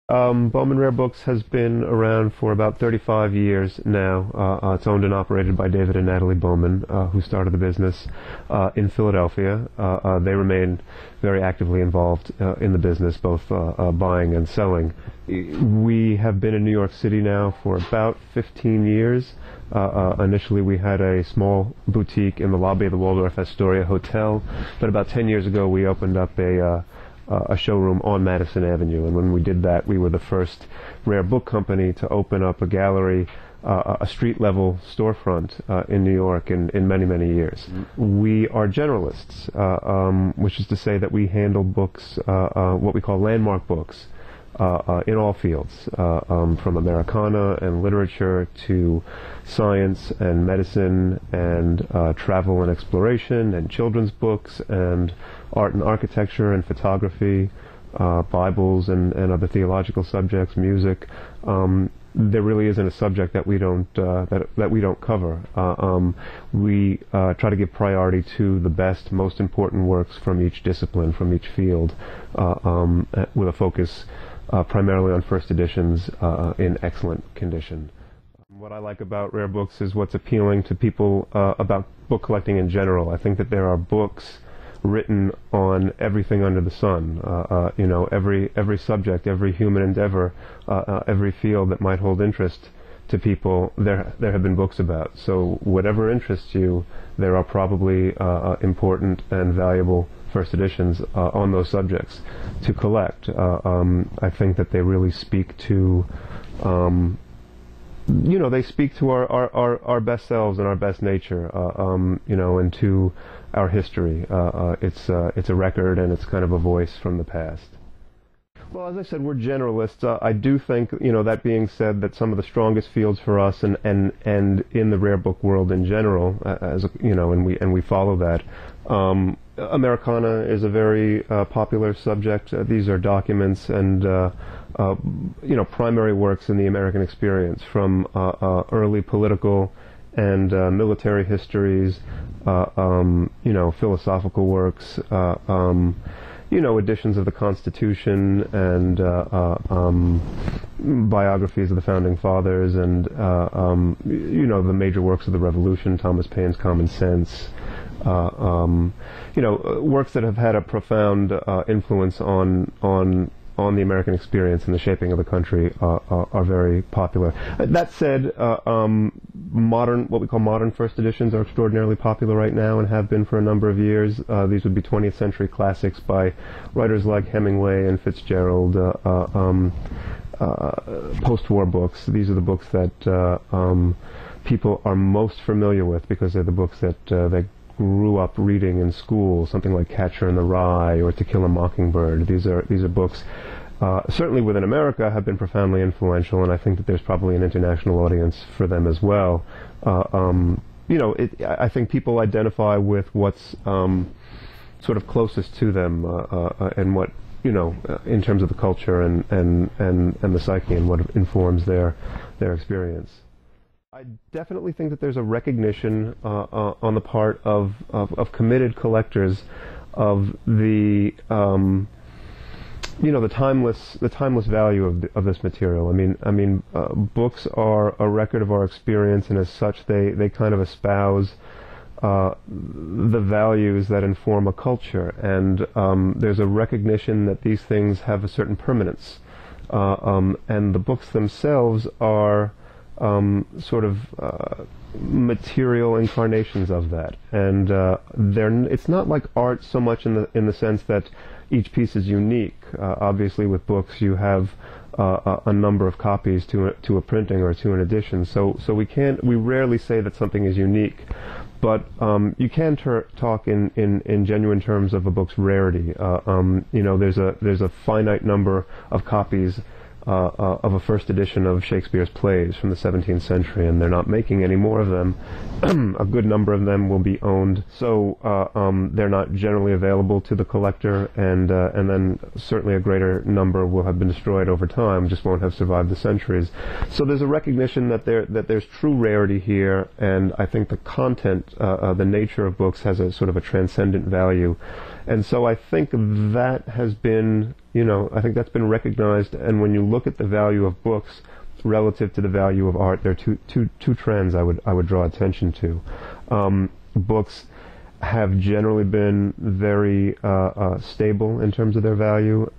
Bauman Rare Books has been around for about 35 years now. It's owned and operated by David and Natalie Bauman, who started the business in Philadelphia. They remain very actively involved in the business, both buying and selling. We have been in New York City now for about 15 years. Initially we had a small boutique in the lobby of the Waldorf Astoria Hotel, but about 10 years ago we opened up a showroom on Madison Avenue, and when we did that, we were the first rare book company to open up a gallery, a street-level storefront in New York in many, many years. We are generalists, which is to say that we handle books, what we call landmark books, in all fields, from Americana and literature to science and medicine and travel and exploration and children's books and art and architecture and photography, Bibles and other theological subjects, music. There really isn't a subject that we don't that we don't cover. We try to give priority to the best, most important works from each discipline, from each field, with a focus primarily on first editions in excellent condition. What I like about rare books is what's appealing to people about book collecting in general. I think that there are books written on everything under the sun. You know, every subject, every human endeavor, every field that might hold interest to people, there have been books about. So whatever interests you, there are probably important and valuable first editions on those subjects to collect. I think that they really speak to, you know, they speak to our best selves and our best nature, you know, and to our history. It's a record, and it's kind of a voice from the past. Well, as I said, we're generalists. I do think, you know, that being said, that some of the strongest fields for us and in the rare book world in general, as you know, and we follow that. Americana is a very popular subject. These are documents and you know, primary works in the American experience, from early political and military histories, you know, philosophical works, you know, editions of the Constitution and biographies of the Founding Fathers, and you know, the major works of the Revolution, Thomas Paine's Common Sense, you know, works that have had a profound influence on the American experience and the shaping of the country are very popular. That said, what we call modern first editions are extraordinarily popular right now and have been for a number of years. These would be 20th century classics by writers like Hemingway and Fitzgerald, post-war books. These are the books that people are most familiar with because they're the books that they grew up reading in school, something like Catcher in the Rye or To Kill a Mockingbird. These are books certainly within America have been profoundly influential, and I think that there's probably an international audience for them as well. You know, I think people identify with what's sort of closest to them, and what, you know, in terms of the culture and the psyche and what informs their experience. I definitely think that there's a recognition on the part of committed collectors of the you know, the timeless value of this material. I mean, books are a record of our experience, and as such, they kind of espouse the values that inform a culture. And there's a recognition that these things have a certain permanence, and the books themselves are sort of material incarnations of that, and it's not like art so much in the sense that each piece is unique. Obviously, with books, you have a number of copies to a printing or to an edition, so we rarely say that something is unique, but you can talk in genuine terms of a book's rarity. You know, there's a finite number of copies of a first edition of Shakespeare's plays from the 17th century, and they're not making any more of them. A good number of them will be owned, so they're not generally available to the collector, and then certainly a greater number will have been destroyed over time, just won't have survived the centuries. So there's a recognition that there's true rarity here, and I think the content, the nature of books has a sort of a transcendent value. And so I think that has been, I think that's been recognized. And when you look at the value of books relative to the value of art, there are two trends I would draw attention to. Books have generally been very stable in terms of their value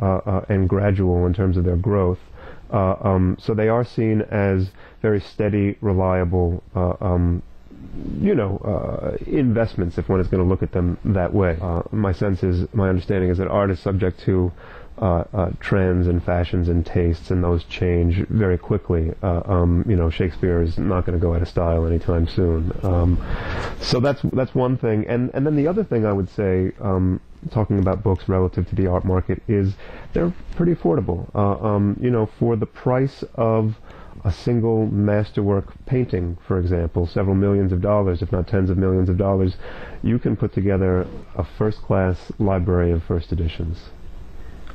and gradual in terms of their growth. So they are seen as very steady, reliable, investments, if one is going to look at them that way. My understanding is that art is subject to trends and fashions and tastes, and those change very quickly. Shakespeare is not going to go out of style anytime soon. So that's one thing. And then the other thing I would say, talking about books relative to the art market, is they're pretty affordable. For the price of a single masterwork painting, for example, several millions of dollars, if not tens of millions of dollars, you can put together a first-class library of first editions.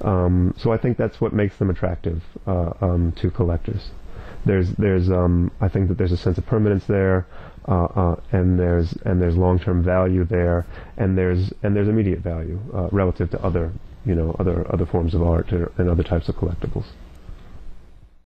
So I think that's what makes them attractive to collectors. I think that there's a sense of permanence there, and there's long-term value there, and there's immediate value relative to other forms of art and other types of collectibles.